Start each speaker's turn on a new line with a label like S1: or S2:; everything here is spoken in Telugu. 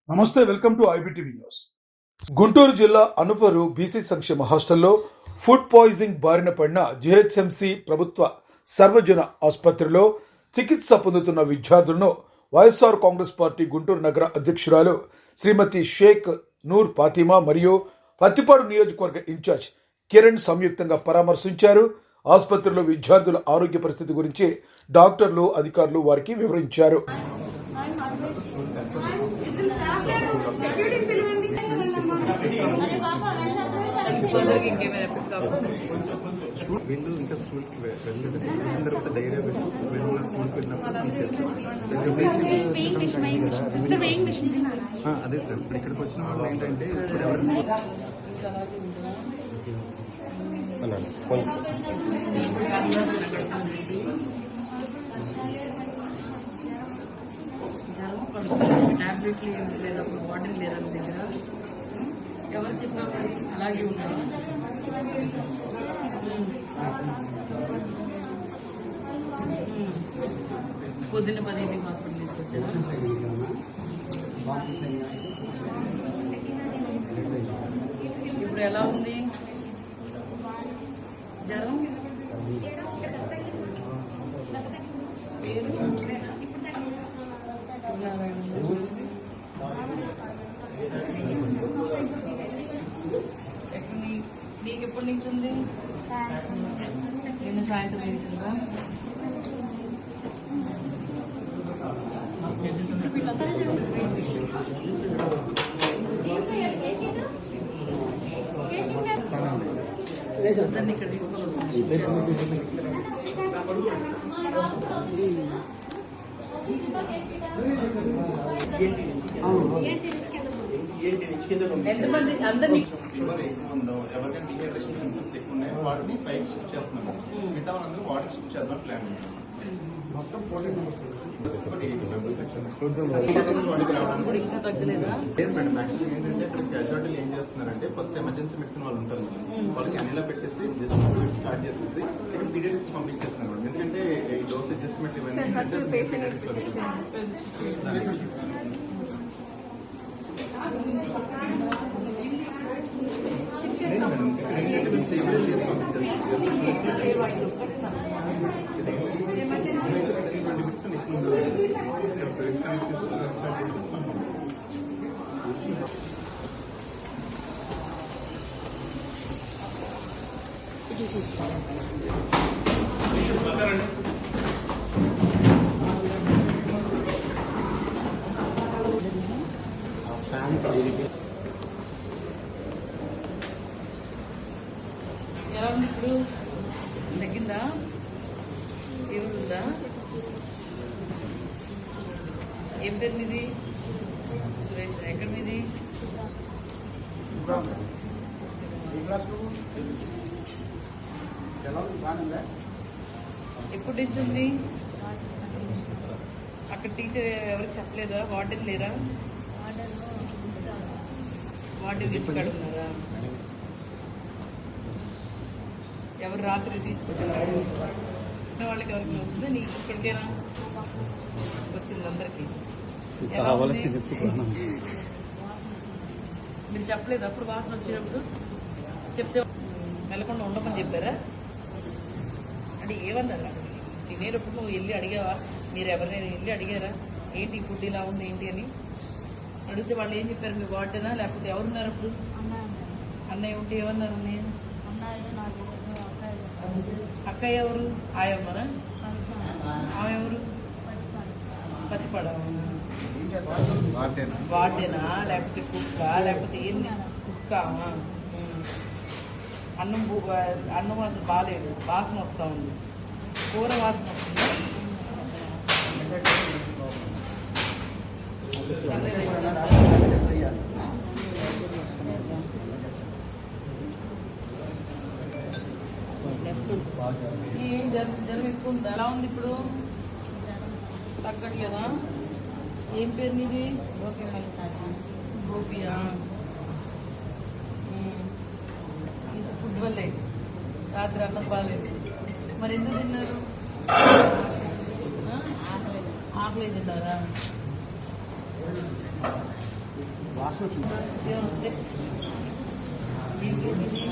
S1: నమస్తే, వెల్కమ్ టు ఐబిటీవీ న్యూస్. గుంటూరు జిల్లా అనుపరు బీసీ సంక్షేమ హాస్టల్లో ఫుడ్ పాయిజనింగ్ బారిన పడిన జిహెచ్ఎంసీ ప్రభుత్వ సర్వజన ఆసుపత్రిలో చికిత్స పొందుతున్న విద్యార్థులను వైఎస్ఆర్ కాంగ్రెస్ పార్టీ గుంటూరు నగర అధ్యక్షురాలు శ్రీమతి షేక్ నూర్ ఫాతిమా మరియు పత్తిపాడు నియోజకవర్గ ఇన్ఛార్జ్ కిరణ్ సంయుక్తంగా పరామర్శించారు. ఆసుపత్రిలో విద్యార్థుల ఆరోగ్య పరిస్థితి గురించి డాక్టర్లు, అధికారులు వారికి వివరించారు.
S2: వీళ్ళు ఇంకా స్కూల్కి వెళ్ళలేదు. వచ్చిన తర్వాత డైరీ వెళ్ళిన స్కూల్కి వెళ్ళినప్పుడు అదే సార్. ఇప్పుడు ఇక్కడికి వచ్చిన వాళ్ళు ఏంటంటే ఇప్పుడు ఎవరైనా
S3: టాబ్లెట్లు ఏమి లేదు, అప్పుడు బాటిల్ లేదు అన్న దగ్గర ఎవరు చెప్పినా అలాగే ఉన్నారు. పొద్దున్న 10 హాస్పిటల్ తీసుకొచ్చారు. ఇప్పుడు ఎలా ఉంది జ్వరం? పేరు నీకు ఎప్పటి నుంచి ఉంది? నిన్న సాయంత్రం వేయించిందా? ఇక్కడ తీసుకొని వస్తాను. ఎంతమంది అందరినీ
S2: ఎవరికైనా డిహైడ్రేషన్ సింప్టమ్స్ ఎక్కువ ఉన్నాయి వాటిని పైకి షిఫ్ట్ చేస్తున్నాము. మిగతా వాళ్ళందరూ వాటికి షిఫ్ట్ చేద్దాం ప్లాన్ మొత్తం 14 మెంబర్స్
S3: ఇంకా తగ్గలేదా?
S2: లేదు మేడం. యాక్చువల్లీ ఏంటంటే ఇక్కడ క్యాజువాలిటీలు ఏం చేస్తున్నారంటే ఫస్ట్ ఎమర్జెన్సీ మెడిసిన్ వాళ్ళు ఉంటారు మేడం. వాళ్ళకి అన్నిలా పెట్టేసి జస్ట్ స్టార్ట్ చేసేసి ఇక్కడ పీడియాట్రిక్స్ పంపించేస్తున్నారు మేడం. ఎందుకంటే ఈ డోస్ అడ్జస్ట్మెంట్ ఇవన్నీ
S3: ఎలా ఉంది ఇప్పుడు? తగ్గిందా? ఏముందా? ఏం పేరు మీది? సురేష్. ఎక్కడ మీది? ఎప్పటి నుంచి ఉంది? అక్కడ టీచర్ ఎవరికి చెప్పలేదా? వార్డెన్ లేరా? వార్డెన్ ఇంటికి అడుగున్నారా? ఎవరు రాత్రి తీసుకుంటారు? వాళ్ళకి ఎవరికి వచ్చిందా? నీకు ఇప్పటికేనా వచ్చింది? అందరికి మీరు చెప్పలేదు అప్పుడు వాసన వచ్చినప్పుడు? చెప్తే వెళ్ళకుండా ఉండమని చెప్పారా? అంటే ఏమన్నారు? తినేటప్పుడు నువ్వు వెళ్ళి అడిగావా? మీరు ఎవరినైనా వెళ్ళి అడిగారా ఏంటి ఫుడ్ ఇలా ఉంది ఏంటి అని? అడిగితే వాళ్ళు ఏం చెప్పారు? మీ వార్డెనా లేకపోతే ఎవరున్నారు అప్పుడు? అన్నయ్య ఉంటే ఏమన్నారు? అన్నయ్య అక్కయ్య ఎవరు? ఆయమ్మనా? ఆమె ఎవరు? పతిపడ వార్డెనా లేకపోతే కుక్క లేకపోతే ఏంది? కుక్క. అన్నం వాసన బాగాలేదు, వాసన వస్తూ ఉంది. కూర వాసన వస్తుంది. ఏం జ్వరం ఎక్కువ ఉందా? ఎలా ఉంది ఇప్పుడు? తగ్గట్లేదా? ఏం పేరు మీది? గోపియా. ఫుడ్ వల్లే రాత్రి అన్నం బాగాలేదు. మరి ఎందుకు తిన్నారు? ఆకలి తిన్నారా?
S4: వాసన వచ్చింది.
S3: ఏమొస్తే దీనికి